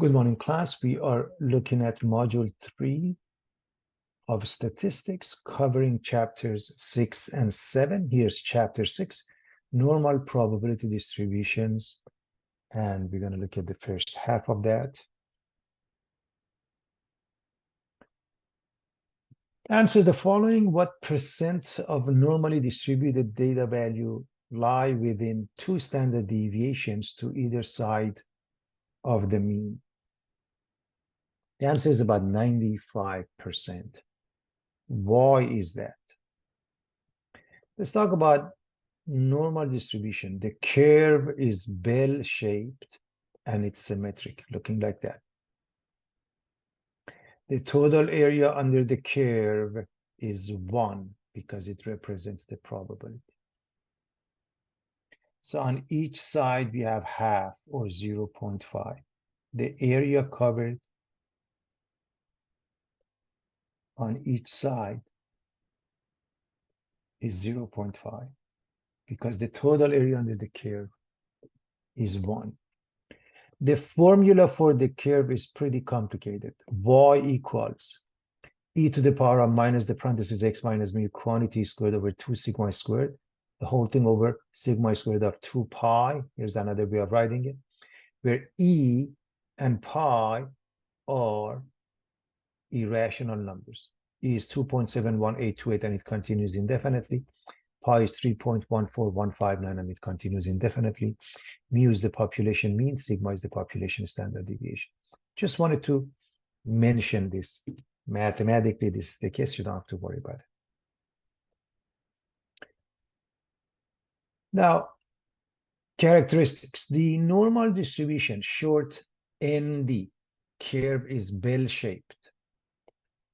Good morning, class. We are looking at Module 3 of Statistics, covering chapters 6 and 7. Here's chapter 6, Normal Probability Distributions, and we're going to look at the first half of that. Answer the following. What percent of normally distributed data value lie within 2 standard deviations to either side of the mean? The answer is about 95%. Why is that? Let's talk about normal distribution. The curve is bell-shaped and it's symmetric, looking like that. The total area under the curve is 1 because it represents the probability. So on each side, we have half or 0.5. The area covered on each side is 0.5 because the total area under the curve is 1. The formula for the curve is pretty complicated. Y equals e to the power of minus the parentheses x minus mu quantity squared over 2 sigma squared, the whole thing over sigma squared of 2 pi. Here's another way of writing it, where e and pi are irrational numbers. E is 2.71828 and it continues indefinitely. Pi is 3.14159 and it continues indefinitely. Mu is the population mean, sigma is the population standard deviation. Just wanted to mention this. Mathematically, this is the case, you don't have to worry about it. Now, characteristics. The normal distribution, short ND, curve is bell-shaped.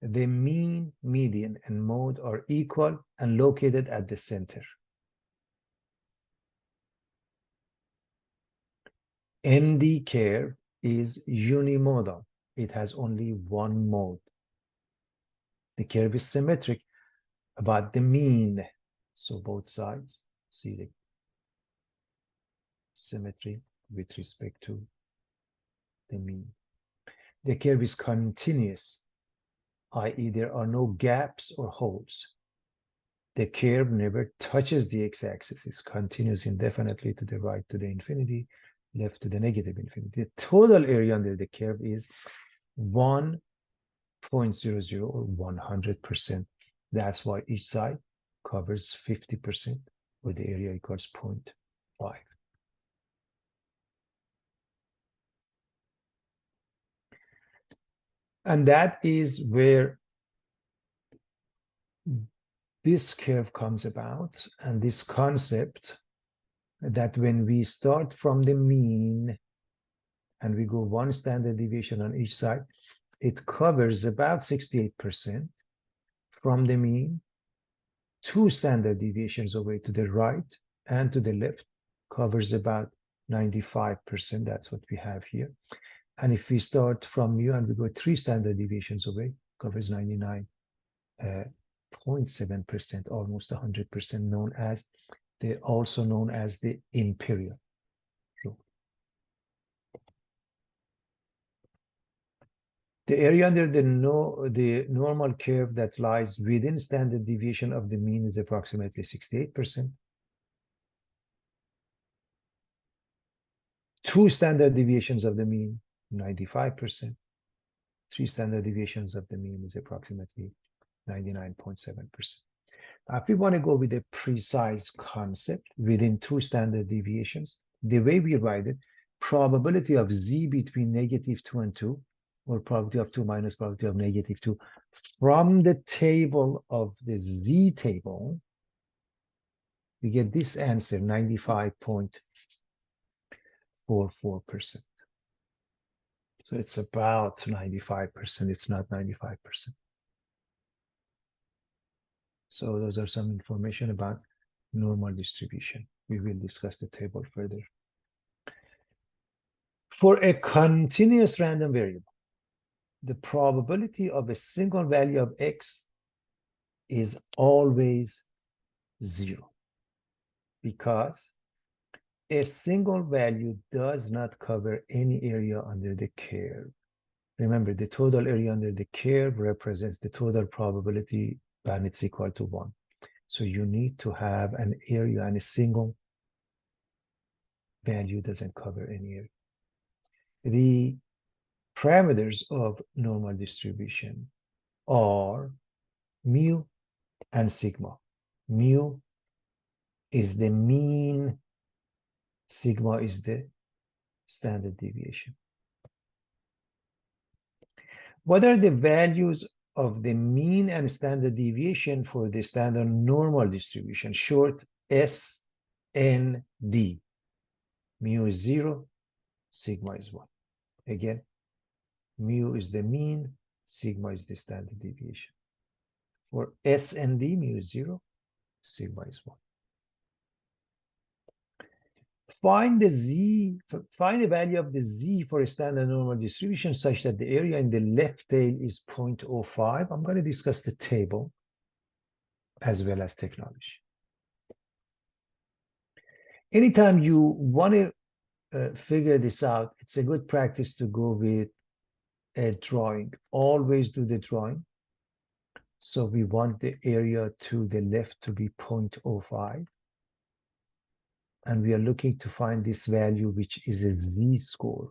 The mean, median, and mode are equal and located at the center. ND curve is unimodal. It has only one mode. The curve is symmetric about the mean. So both sides see the symmetry with respect to the mean. The curve is continuous, i.e. there are no gaps or holes. The curve never touches the x-axis. It continues indefinitely to the right to the infinity, left to the negative infinity. The total area under the curve is 1.00 or 100%. That's why each side covers 50%, where the area equals 0.5. And that is where this curve comes about, and this concept that when we start from the mean and we go 1 standard deviation on each side, it covers about 68% from the mean. 2 standard deviations away to the right and to the left covers about 95%. That's what we have here. And if we start from mu and we go 3 standard deviations away, covers 99.7%, almost 100%, also known as the imperial rule. The area under the normal curve that lies within standard deviation of the mean is approximately 68%. 2 standard deviations of the mean, 95%. 3 standard deviations of the mean is approximately 99.7%. Now, if we want to go with a precise concept within 2 standard deviations, the way we write it, probability of z between -2 and 2, or probability of 2 minus probability of -2, from the table of the z table, we get this answer, 95.44%. So it's about 95%. It's not 95%. So those are some information about normal distribution. We will discuss the table further. For a continuous random variable, the probability of a single value of x is always 0, because A single value does not cover any area under the curve. Remember, the total area under the curve represents the total probability and it's equal to 1. So you need to have an area, and a single value doesn't cover any area. The parameters of normal distribution are mu and sigma. Mu is the mean, sigma is the standard deviation. What are the values of the mean and standard deviation for the standard normal distribution? Short SND. Mu is 0, sigma is 1. Again, mu is the mean, sigma is the standard deviation. For SND, mu is 0, sigma is 1. Find the value of the z for a standard normal distribution such that the area in the left tail is 0.05. I'm going to discuss the table as well as technology. Anytime you want to figure this out, it's a good practice to go with a drawing. Always do the drawing. So we want the area to the left to be 0.05. And we are looking to find this value, which is a z-score.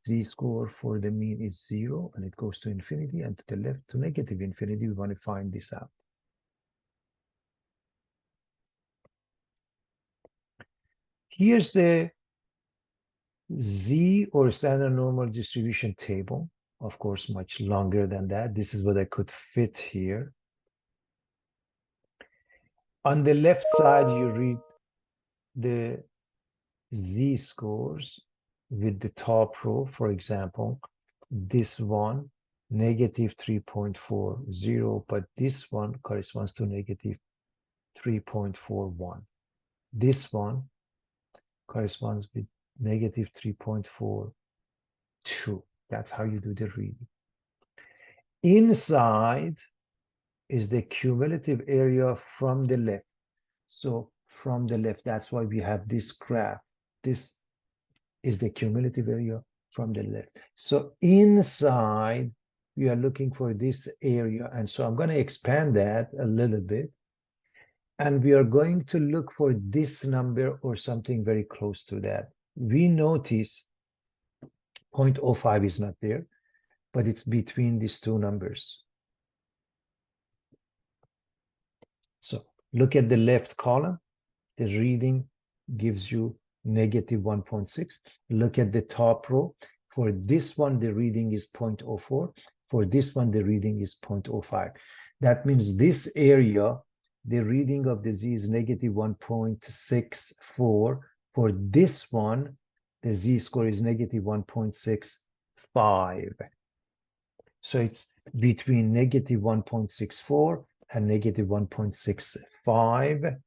Z-score for the mean is 0, and it goes to infinity, and to the left to negative infinity. We want to find this out. Here's the z or standard normal distribution table. Of course, much longer than that. This is what I could fit here. On the left side, you read the z-scores with the top row. For example, this one, negative 3.40, but this one corresponds to negative 3.41. This one corresponds with negative 3.42. That's how you do the reading. Inside is the cumulative area from the left. So from the left, that's why we have this graph. This is the cumulative area from the left. So inside, we are looking for this area. And so I'm going to expand that a little bit. And we are going to look for this number or something very close to that. We notice 0.05 is not there, but it's between these two numbers. So look at the left column. The reading gives you negative 1.6. Look at the top row. For this one, the reading is 0.04. For this one, the reading is 0.05. That means this area, the reading of the z is negative 1.64. For this one, the z-score is negative 1.65. So it's between negative 1.64 and negative 1.65.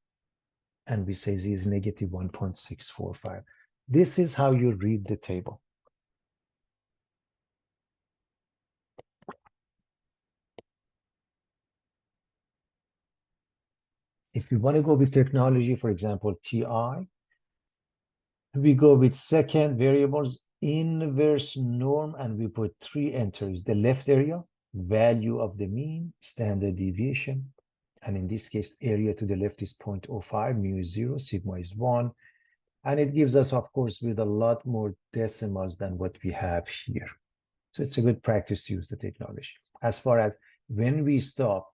And we say z is negative 1.645. This is how you read the table. If you want to go with technology, for example, TI, we go with second variables, inverse norm, and we put 3 entries. The left area, value of the mean, standard deviation, and in this case, area to the left is 0.05, mu is 0, sigma is 1, and it gives us, of course, with a lot more decimals than what we have here. So it's a good practice to use the technology. As far as when we stop,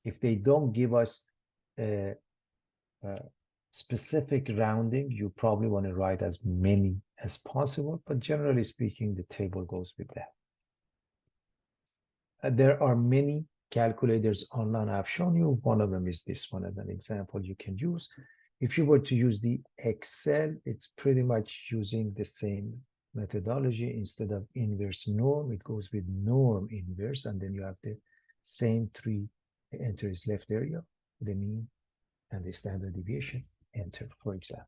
if they don't give us a specific rounding, you probably want to write as many as possible, but generally speaking, the table goes with that. There are many calculators online. I've shown you. One of them is this one as an example you can use. If you were to use the Excel, it's pretty much using the same methodology. Instead of inverse norm, it goes with norm inverse, and then you have the same 3 entries left area, the mean, and the standard deviation. Enter, for example.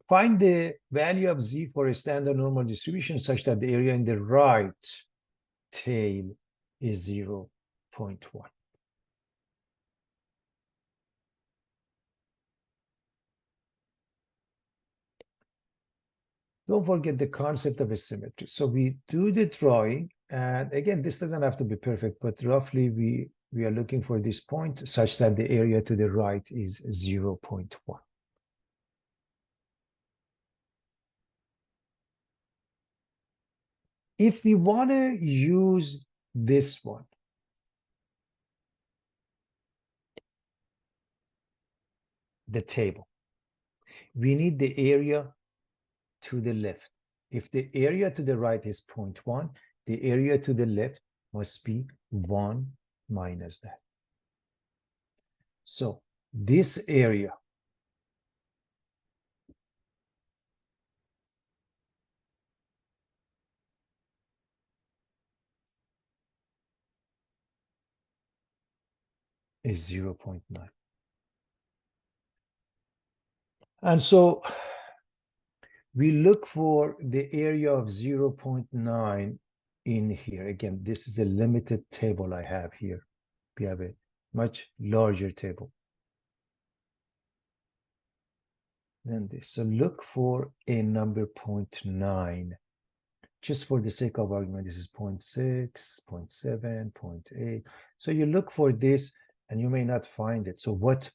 Find the value of z for a standard normal distribution such that the area in the right tail is 0.1. don't forget the concept of a symmetry. So we do the drawing, and again, this doesn't have to be perfect, but roughly we are looking for this point such that the area to the right is 0.1. If we want to use this one, the table, we need the area to the left. If the area to the right is 0.1, the area to the left must be 1 minus that. So this area is 0.9. And so we look for the area of 0.9 in here. Again, this is a limited table I have here. We have a much larger table than this. So look for a number 0.9. Just for the sake of argument, this is 0.6, 0.7, 0.8. So you look for this and you may not find it. So what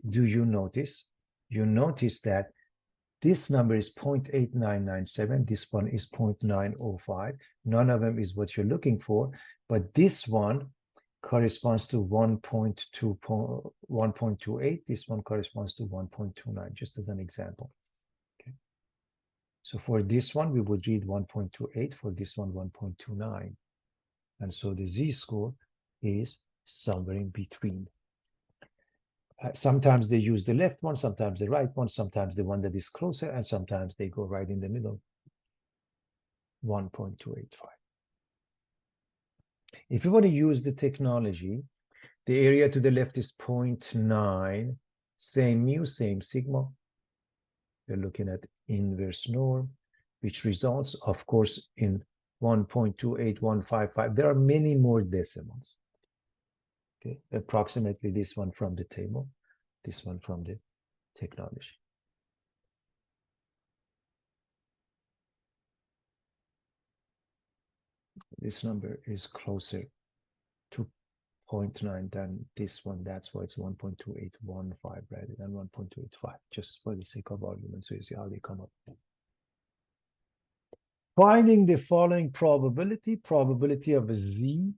do you notice? You notice that this number is 0.8997. This one is 0.905. None of them is what you're looking for, but this one corresponds to 1.28. This one corresponds to 1.29, just as an example. Okay. So for this one, we would read 1.28. For this one, 1.29. And so the z-score is somewhere in between. Sometimes they use the left one, sometimes the right one, sometimes the one that is closer, and sometimes they go right in the middle, 1.285. If you want to use the technology, the area to the left is 0.9, same mu, same sigma. We're looking at inverse norm, which results, of course, in 1.28155. There are many more decimals. Okay, approximately this one from the table, this one from the technology. This number is closer to 0.9 than this one. That's why it's 1.2815 rather than 1.285, just for the sake of argument. So you see how they come up. Finding the following probability, probability of a z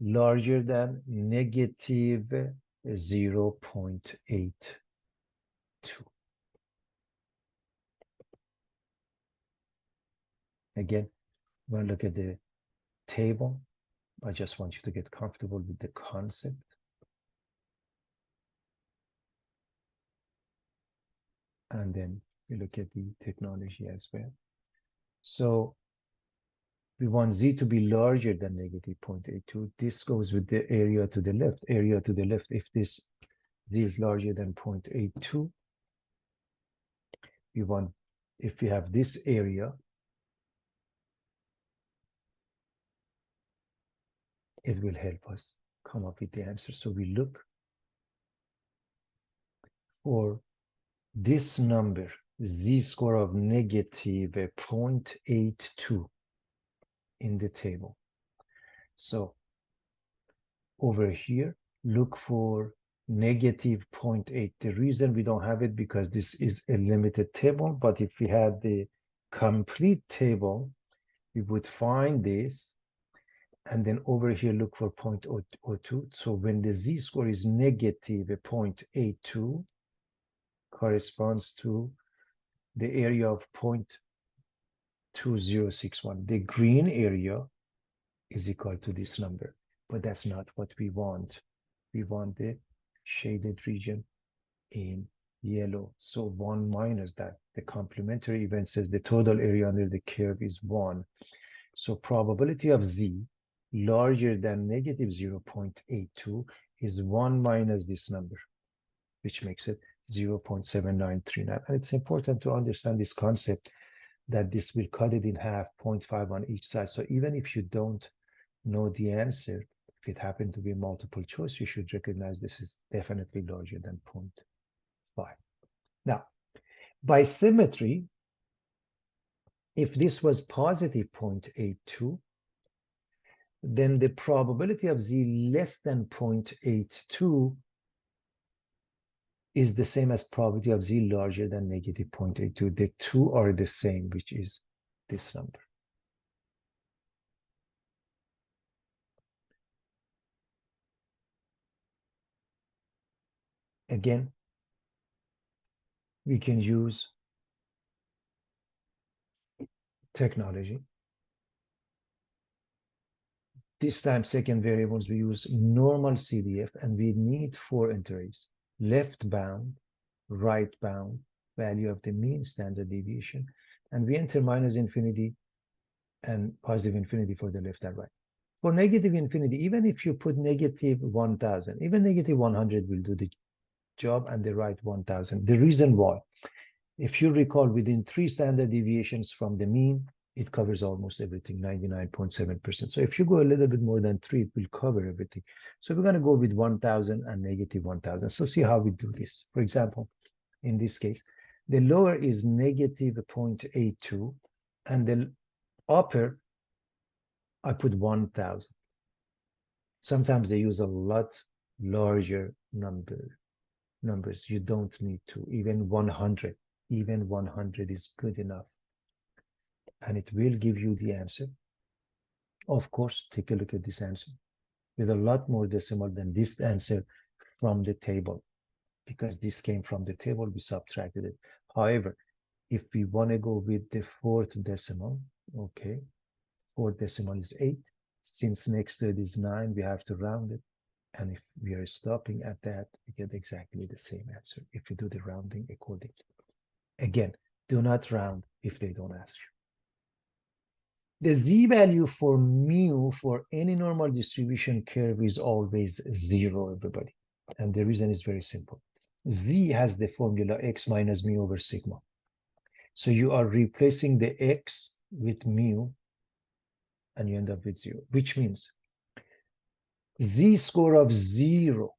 larger than negative 0.82. Again, when I look at the table, I just want you to get comfortable with the concept. And then we look at the technology as well. So we want z to be larger than negative 0.82. This goes with the area to the left. Area to the left, if this z is larger than 0.82, we want, if we have this area, it will help us come up with the answer. So we look for this number, z-score of negative 0.82 in the table. So over here, look for negative 0.8. The reason we don't have it because this is a limited table, but if we had the complete table, we would find this, and then over here look for 0.02. So when the z-score is negative 0.82, corresponds to the area of 0.2061. The green area is equal to this number, but that's not what we want. We want the shaded region in yellow. So 1 minus that. The complementary event says the total area under the curve is 1. So probability of z larger than negative 0.82 is 1 minus this number, which makes it 0.7939. And it's important to understand this concept that this will cut it in half, 0.5 on each side. So even if you don't know the answer, if it happened to be multiple choice, you should recognize this is definitely larger than 0.5. Now, by symmetry, If this was positive 0.82, then the probability of z less than 0.82 is the same as probability of z larger than negative 0.82. The two are the same, which is this number. Again, we can use technology. This time, second variables, we use normal CDF, and we need 4 entries: left bound, right bound, value of the mean standard deviation, and we enter minus infinity and positive infinity for the left and right. For negative infinity, even if you put negative 1000, even negative 100 will do the job, and the right 1000. The reason why, if you recall, within 3 standard deviations from the mean, it covers almost everything, 99.7%. So if you go a little bit more than 3, it will cover everything. So we're going to go with 1000 and negative 1000. So see how we do this. For example, in this case, the lower is negative 0.82, and the upper, I put 1000. Sometimes they use a lot larger numbers. You don't need to. Even 100 is good enough, and it will give you the answer. Of course, take a look at this answer with a lot more decimal than this answer from the table, because this came from the table, we subtracted it. However, if we want to go with the 4th decimal, okay, 4th decimal is 8. Since next to it is 9, we have to round it. And if we are stopping at that, we get exactly the same answer if we do the rounding accordingly. Again, do not round if they don't ask you. The z-value for mu for any normal distribution curve is always 0, everybody. And the reason is very simple. Z has the formula x minus mu over sigma. So you are replacing the x with mu, and you end up with 0, which means z-score of 0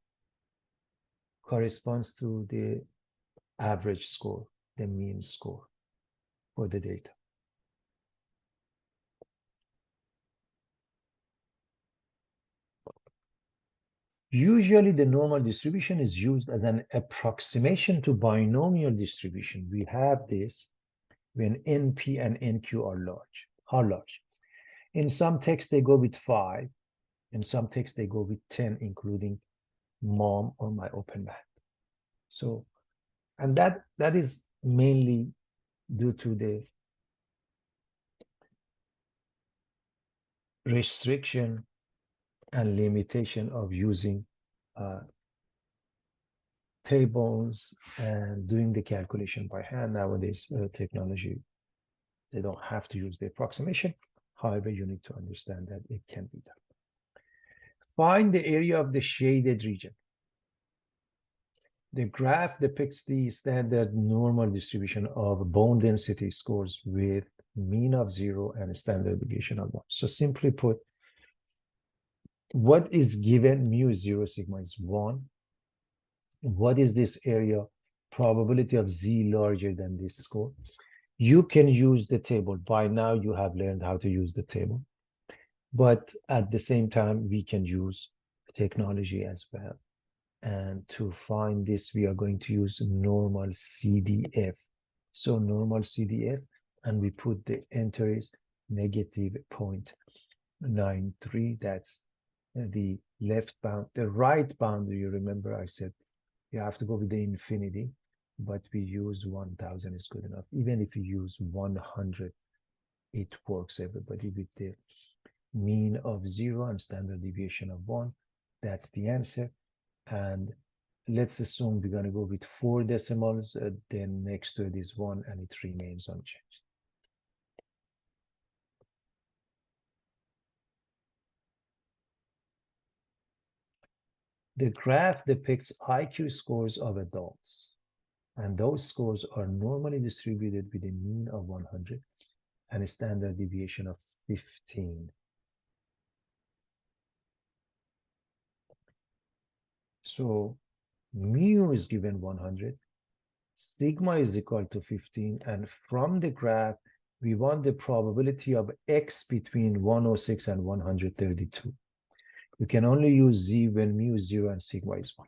corresponds to the average score, the mean score for the data. Usually the normal distribution is used as an approximation to binomial distribution. We have this when NP and NQ are large. How large? In some texts they go with 5. In some texts they go with 10, including mom or my open math. So, and that is mainly due to the restriction and limitation of using tables and doing the calculation by hand. Nowadays, technology, they don't have to use the approximation. However, you need to understand that it can be done. Find the area of the shaded region. The graph depicts the standard normal distribution of bone density scores with mean of 0 and a standard deviation of 1. So simply put, what is given? Mu is 0, sigma is 1. What is this area? Probability of z larger than this score. You can use the table. By now, you have learned how to use the table. But at the same time, we can use technology as well. And to find this, we are going to use normal CDF. So normal CDF, and we put the entries negative 0.93. That's the left bound. The right boundary, you remember I said you have to go with the infinity, but we use 1000 is good enough. Even if you use 100, it works, everybody, with the mean of 0 and standard deviation of 1. That's the answer. And let's assume we're going to go with 4 decimals, then next to it is 1, and it remains unchanged. The graph depicts IQ scores of adults, and those scores are normally distributed with a mean of 100 and a standard deviation of 15. So mu is given 100, sigma is equal to 15, and from the graph, We want the probability of X between 106 and 132. You can only use Z when mu is 0 and sigma is 1.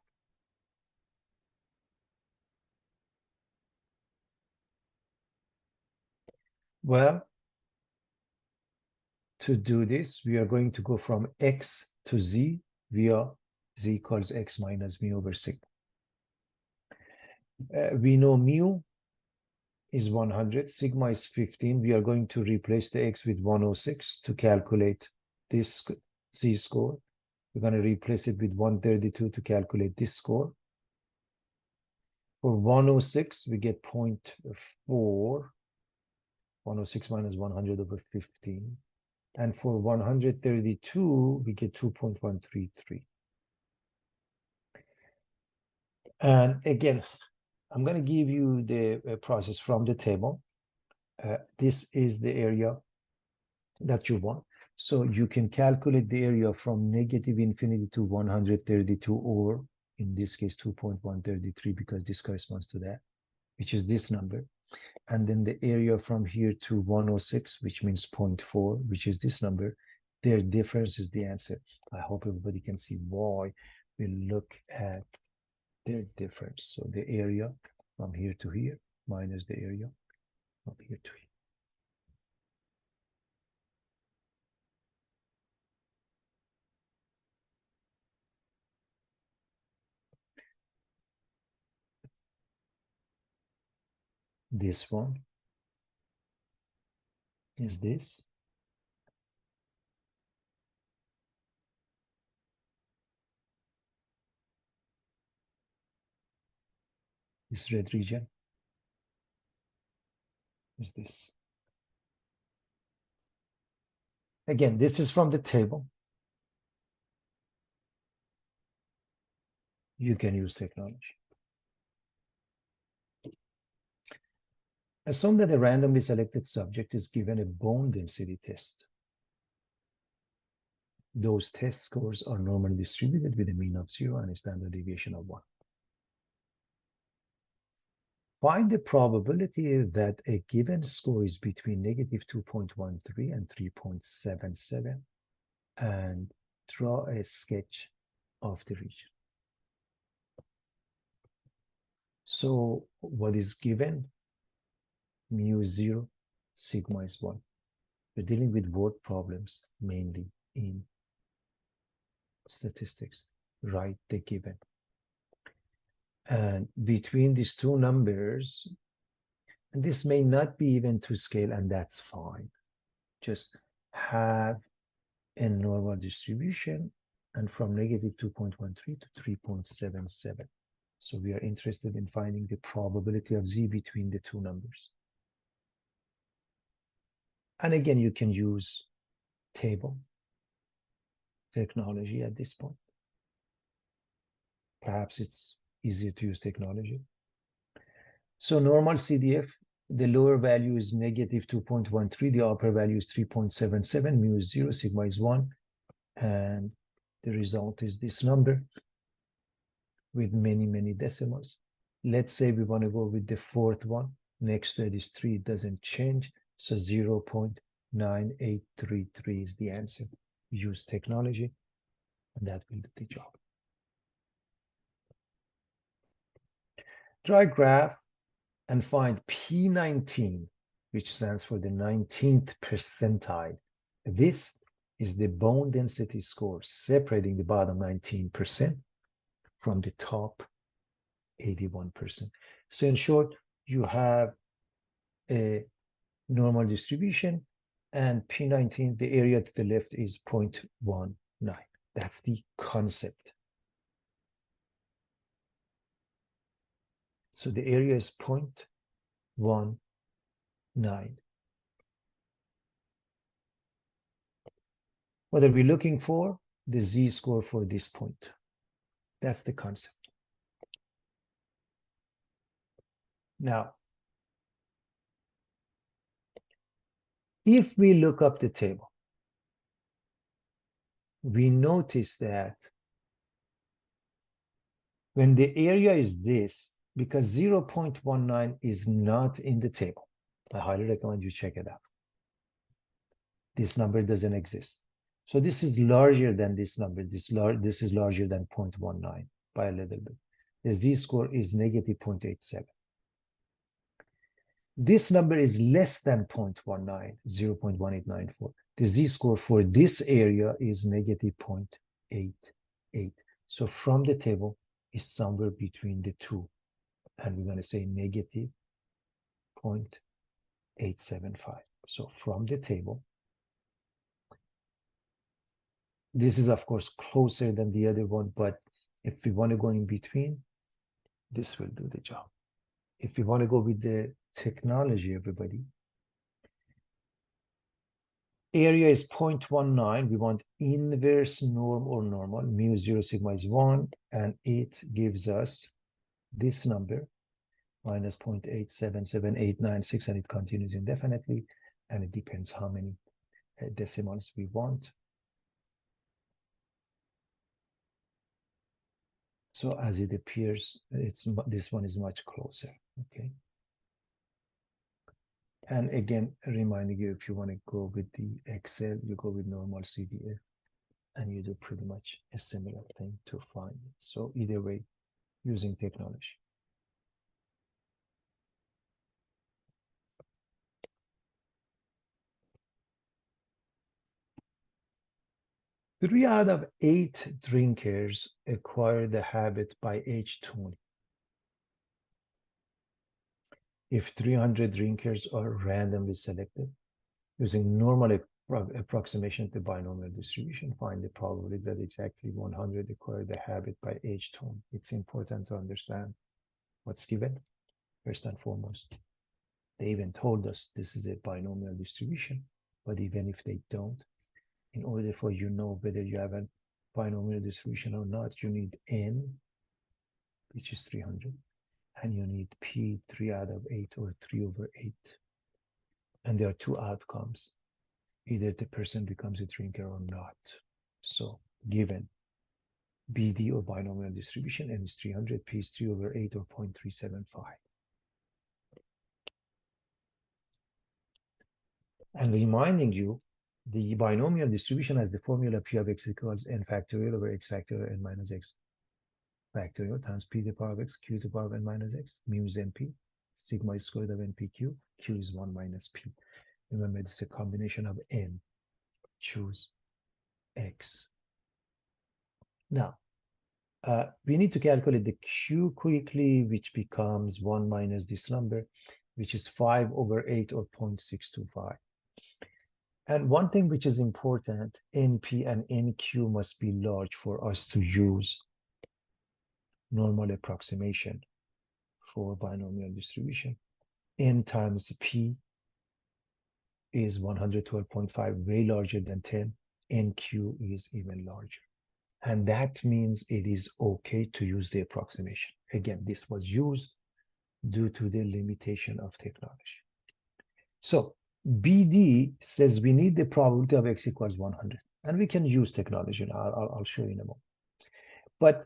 Well, to do this, we are going to go from X to Z via Z equals X minus mu over sigma. We know mu is 100, sigma is 15. We are going to replace the X with 106 to calculate this Z score. We're going to replace it with 132 to calculate this score. For 106, we get 0.4, 106 minus 100 over 15. And for 132, we get 2.133. And again, I'm going to give you the process from the table. This is the area that you want. So you can calculate the area from negative infinity to 132, or in this case 2.133, because this corresponds to that, which is this number. And then the area from here to 106, which means 0.4, which is this number. Their difference is the answer. I hope everybody can see why we look at their difference. So the area from here to here minus the area from here to here. This one is this. This red region is this. Again, this is from the table. You can use technology. Assume that a randomly selected subject is given a bone density test. Those test scores are normally distributed with a mean of 0 and a standard deviation of 1. Find the probability that a given score is between negative 2.13 and 3.77, and draw a sketch of the region. So what is given? Mu is 0, sigma is 1. We're dealing with word problems mainly in statistics. Write the given. And between these two numbers, and this may not be even to scale, and that's fine. Just have a normal distribution, and from negative 2.13 to 3.77. So we are interested in finding the probability of Z between the two numbers. And again, you can use table technology at this point. Perhaps it's easier to use technology. So normal CDF, the lower value is negative 2.13, the upper value is 3.77, mu is 0, sigma is 1, and the result is this number with many, many decimals. Let's say we want to go with the fourth one. Next to it is 3, it doesn't change, so 0.9833 is the answer. Use technology, and that will do the job. Draw a graph and find P19, which stands for the 19th percentile. This is the bone density score separating the bottom 19% from the top 81%. So in short, you have a normal distribution, and P19, the area to the left is 0.19. That's the concept. So the area is 0.19. What are we looking for? The Z score for this point. That's the concept. Now, if we look up the table, we notice that when the area is this, because 0.19 is not in the table, I highly recommend you check it out. This number doesn't exist. So this is larger than this number. This is larger than 0.19 by a little bit. The z-score is negative 0.87. This number is less than 0.19, 0.1894. The z-score for this area is negative 0.88. So from the table is somewhere between the two. And we're going to say negative 0.875. So from the table, this is of course closer than the other one, but if we want to go in between, this will do the job. If we want to go with the technology, everybody, area is 0.19. We want inverse norm or normal. Mu 0 sigma is 1, and it gives us this number, minus 0.877896, and it continues indefinitely, and it depends how many decimals we want. So as it appears, this one is much closer, okay? And again, reminding you, if you want to go with the Excel, you go with normal CDF, and you do pretty much a similar thing to find it. So either way, using technology. Three out of 8 drinkers acquire the habit by age 20. If 300 drinkers are randomly selected, using normal approximation to binomial distribution, find the probability that exactly 100 acquire the habit by age 20. It's important to understand what's given, first and foremost. They even told us this is a binomial distribution, but even if they don't, in order for you know whether you have a binomial distribution or not, you need n, which is 300, and you need p, 3 out of 8 or 3 over 8. And there are two outcomes. Either the person becomes a drinker or not. So given BD or binomial distribution, n is 300, p is 3 over 8 or 0.375. And reminding you, the binomial distribution has the formula p of x equals n factorial over x factorial n minus x factorial times p to the power of x, q to the power of n minus x, mu is np, sigma is square root of npq, q is 1 minus p. Remember, it's a combination of n. Choose x. Now, we need to calculate the q quickly, which becomes 1 minus this number, which is 5 over 8 or 0.625. And one thing which is important, NP and NQ must be large for us to use normal approximation for binomial distribution. N times P is 112.5, way larger than 10. NQ is even larger. And that means it is okay to use the approximation. Again, this was used due to the limitation of technology. So BD says we need the probability of x equals 100. And we can use technology. I'll show you in a moment. But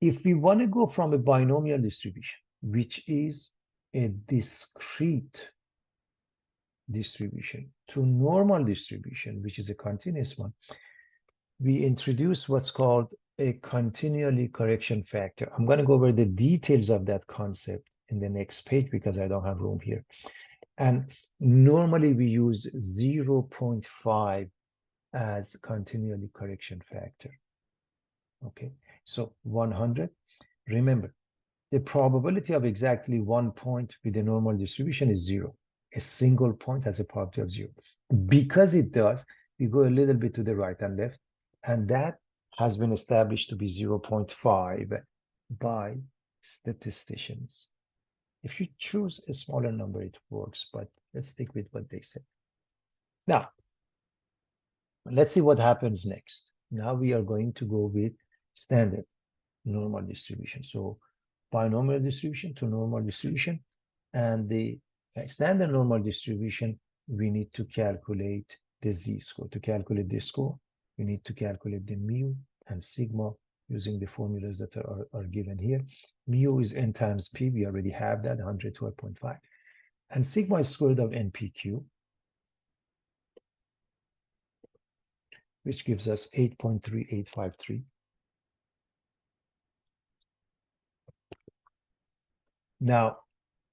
if we want to go from a binomial distribution, which is a discrete distribution, to normal distribution, which is a continuous one, we introduce what's called a continually correction factor. I'm going to go over the details of that concept in the next page because I don't have room here. And normally we use 0.5 as continually correction factor. Okay, so 100. Remember, the probability of exactly 1 point with a normal distribution is 0. A single point has a probability of 0. Because it does, we go a little bit to the right and left, and that has been established to be 0.5 by statisticians. If you choose a smaller number, it works, but let's stick with what they said. Now, let's see what happens next. Now we are going to go with standard normal distribution. So binomial distribution to normal distribution, and the standard normal distribution, we need to calculate the z-score. To calculate the score, we need to calculate the mu and sigma using the formulas that are given here. Mu is n times p. We already have that, 112.5. And sigma is square root of NPQ, which gives us 8.3853. Now,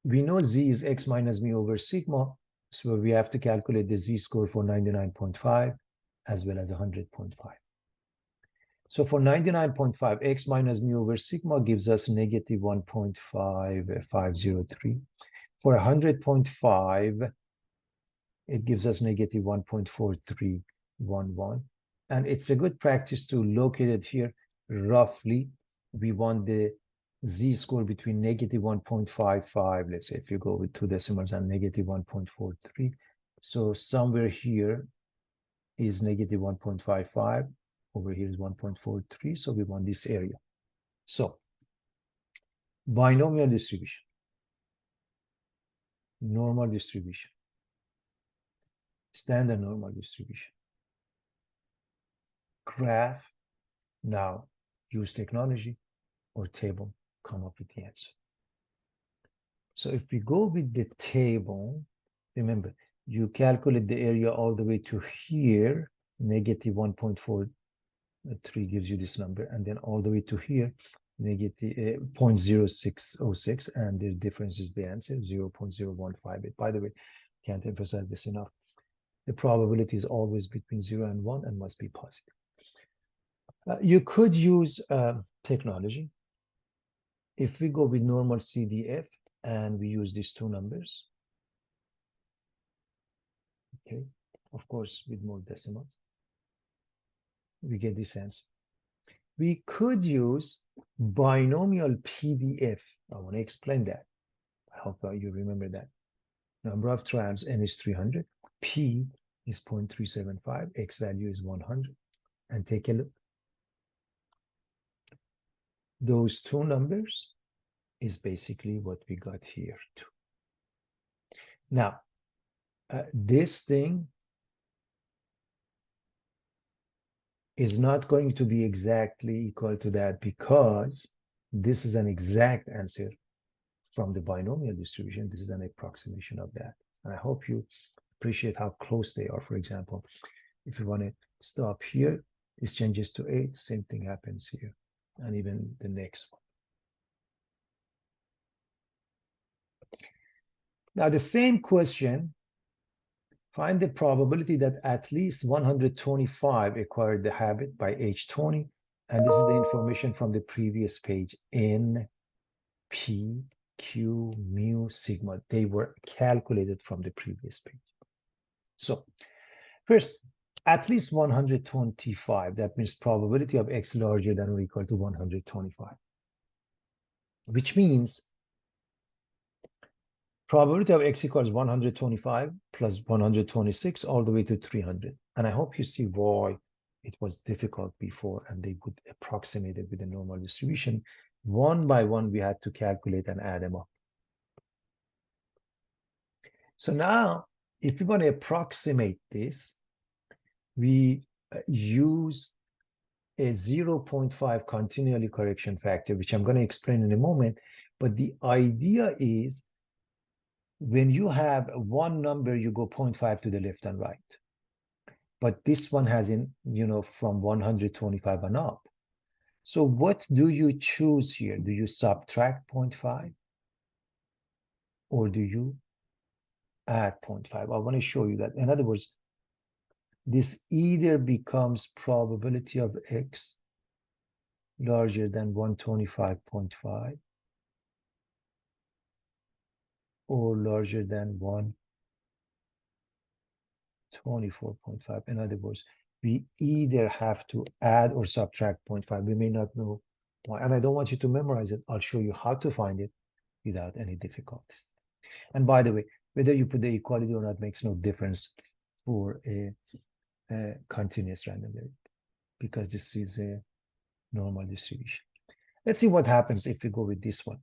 we know Z is X minus mu over sigma, so we have to calculate the Z score for 99.5 as well as 100.5. So for 99.5, X minus mu over sigma gives us negative 1.5503. For 100.5, it gives us negative 1.4311. And it's a good practice to locate it here. Roughly, we want the Z score between negative 1.55, let's say if you go with 2 decimals, and negative 1.43. So somewhere here is negative 1.55. Over here is 1.43. So we want this area. So binomial distribution, normal distribution, standard normal distribution, graph. Now use technology or table, come up with the answer. So if we go with the table, remember, you calculate the area all the way to here, negative 1.43 gives you this number, and then all the way to here, negative 0.0606, and the difference is the answer, 0.0158. By the way, can't emphasize this enough. The probability is always between 0 and 1 and must be positive. You could use technology. If we go with normal CDF and we use these two numbers, okay, of course, with more decimals, we get this answer. We could use binomial PDF. I want to explain that. I hope you remember that. Number of trials, n is 300, p is 0.375, x value is 100. And take a look. Those two numbers is basically what we got here too. Now, this thing is not going to be exactly equal to that because this is an exact answer from the binomial distribution. This is an approximation of that. And I hope you appreciate how close they are. For example, if you want to stop here, this changes to 8, same thing happens here, and even the next one. Now, the same question, find the probability that at least 125 acquired the habit by age 20. And this is the information from the previous page. N, P, Q, mu, sigma. They were calculated from the previous page. So first, at least 125. That means probability of X larger than or equal to 125. Which means probability of X equals 125 plus 126 all the way to 300. And I hope you see why it was difficult before and they would approximate it with a normal distribution. One by one, we had to calculate and add them up. So now, if we want to approximate this, we use a 0.5 continually correction factor, which I'm going to explain in a moment. But the idea is when you have one number, you go 0.5 to the left and right. But this one has from 125 and up. So what do you choose here? Do you subtract 0.5 or do you add 0.5? I want to show you that. In other words, this either becomes probability of X larger than 125.5 or larger than 124.5. In other words, we either have to add or subtract 0.5. We may not know why. And I don't want you to memorize it. I'll show you how to find it without any difficulties. And by the way, whether you put the equality or not makes no difference for a continuous random variable because this is a normal distribution. Let's see what happens if we go with this one.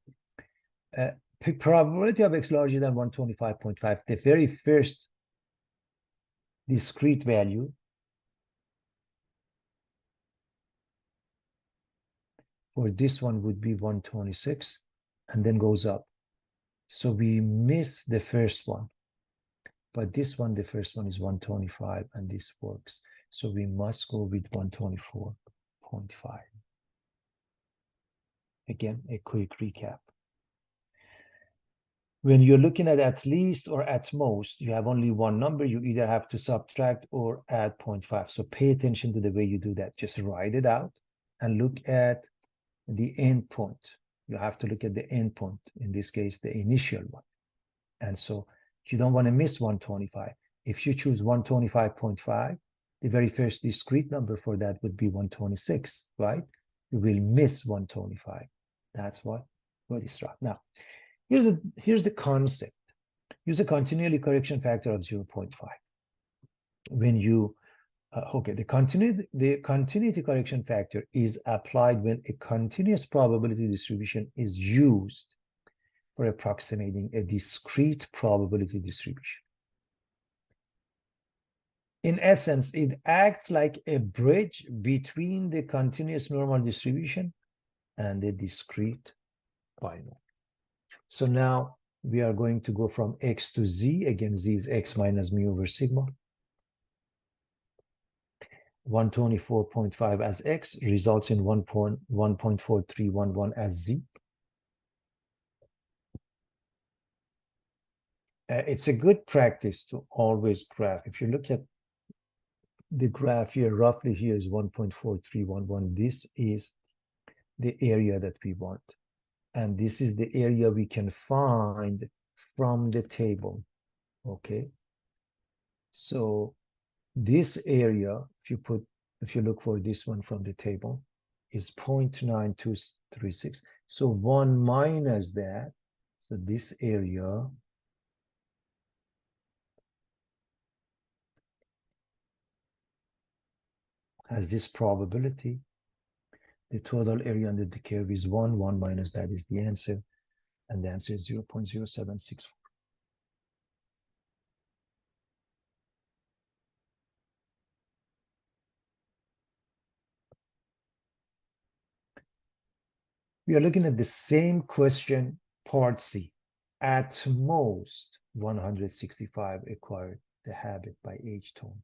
Probability of X larger than 125.5, the very first discrete value for this one would be 126 and then goes up. So we miss the first one. But this one, the first one is 125, and this works. So we must go with 124.5. Again, a quick recap. When you're looking at least or at most, you have only one number. You either have to subtract or add 0.5. So pay attention to the way you do that. Just write it out and look at the end point. You have to look at the end point, in this case, the initial one. And so you don't want to miss 125. If you choose 125.5, the very first discrete number for that would be 126, right? You will miss 125. That's what is right. Now, here's the concept. Use a continuity correction factor of 0.5. When you the continuity correction factor is applied when a continuous probability distribution is used for approximating a discrete probability distribution. In essence, it acts like a bridge between the continuous normal distribution and the discrete binomial. So now we are going to go from x to z. Again, z is x minus mu over sigma. 124.5 as x results in 1.4311 as z. It's a good practice to always graph. If you look at the graph here, roughly here is 1.4311. This is the area that we want. And this is the area we can find from the table. Okay. So this area, if you look for this one from the table, is 0.9236. So 1 minus that. So this area has this probability. The total area under the curve is 1. 1 minus that is the answer. And the answer is 0.0764. We are looking at the same question, part C. At most, 165 acquired the habit by age 20.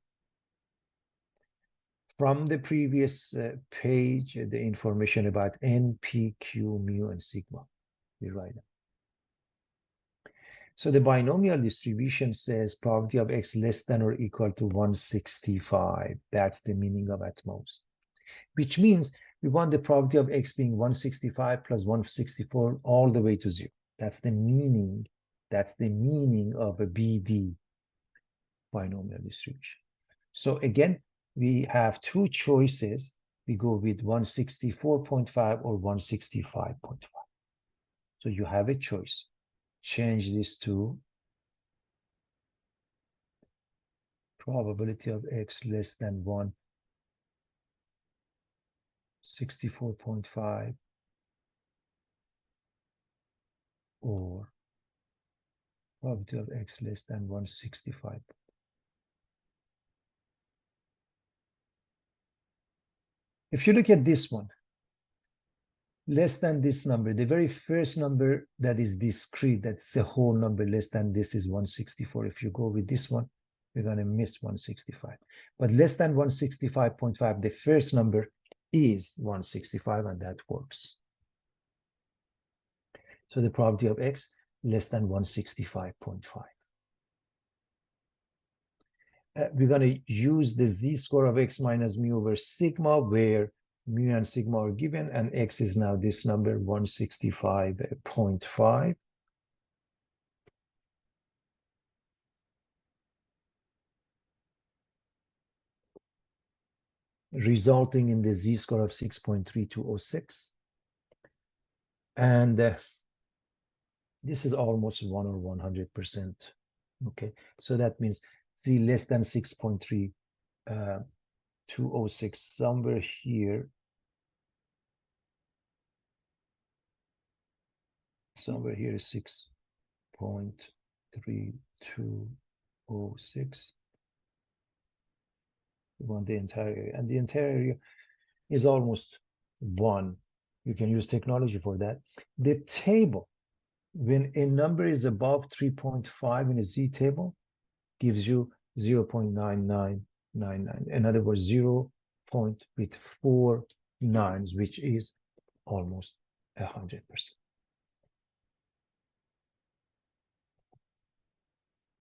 From the previous page, the information about N, P, Q, mu, and sigma. We write it. So the binomial distribution says probability of x less than or equal to 165. That's the meaning of at most. Which means we want the probability of x being 165 plus 164 all the way to 0. That's the meaning. That's the meaning of a BD, binomial distribution. So again, we have two choices. We go with 164.5 or 165.5. So you have a choice. Change this to probability of x less than 164.5 or probability of x less than 165. If you look at this one, less than this number, the very first number that is discrete, that's a whole number less than this is 164. If you go with this one, you're going to miss 165. But less than 165.5, the first number is 165, and that works. So the probability of x less than 165.5. We're going to use the z-score of x minus mu over sigma, where mu and sigma are given, and x is now this number, 165.5. Resulting in the z-score of 6.3206. And this is almost 1 or 100%. Okay, so that means z less than 6.3206, somewhere here. Somewhere here is 6.3206. We want the entire area, and the entire area is almost 1. You can use technology for that. The table when a number is above 3.5 in a Z table, gives you 0.9999. In other words, 0 point with 4 nines, which is almost 100%.